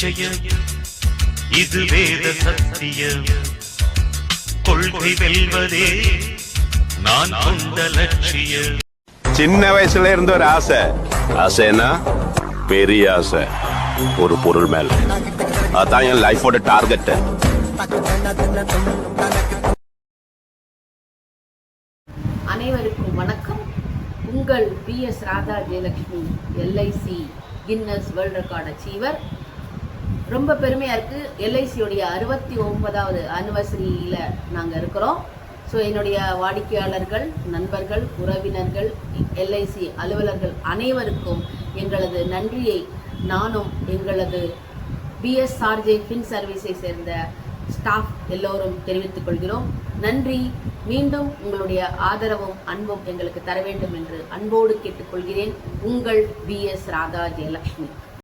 நிச்சயம் இது வேத சத்தியம். கொள்கை வெல்வதே நான் கொண்ட லட்சியம். சின்ன வயசுல இருந்த ஒரு ஆசைன்னா பெரிய ஆசை ஒரு பொருள் மேல. அதான் என் லைஃபோட டார்கெட். அனைவருக்கும் வணக்கம். உங்கள் PS Radha Jayalakshmi, LIC Guinness world record achiever. ரொம்ப பெருமையாக இருக்குது. LICயோடைய 69வது ஆனிவர்சரியில் நாங்கள் இருக்கிறோம். ஸோ என்னுடைய வாடிக்கையாளர்கள், நண்பர்கள், உறவினர்கள், LIC அலுவலர்கள் அனைவருக்கும் எங்களது நன்றியை நானும் எங்களது BSRJ ஃபின் சர்வீஸை சேர்ந்த ஸ்டாஃப் எல்லோரும் தெரிவித்துக் கொள்கிறோம். நன்றி. மீண்டும் உங்களுடைய ஆதரவும் அன்பும் எங்களுக்கு தர வேண்டும் என்று அன்போடு கேட்டுக்கொள்கிறேன். உங்கள் BS ராதா ஜெயலட்சுமி.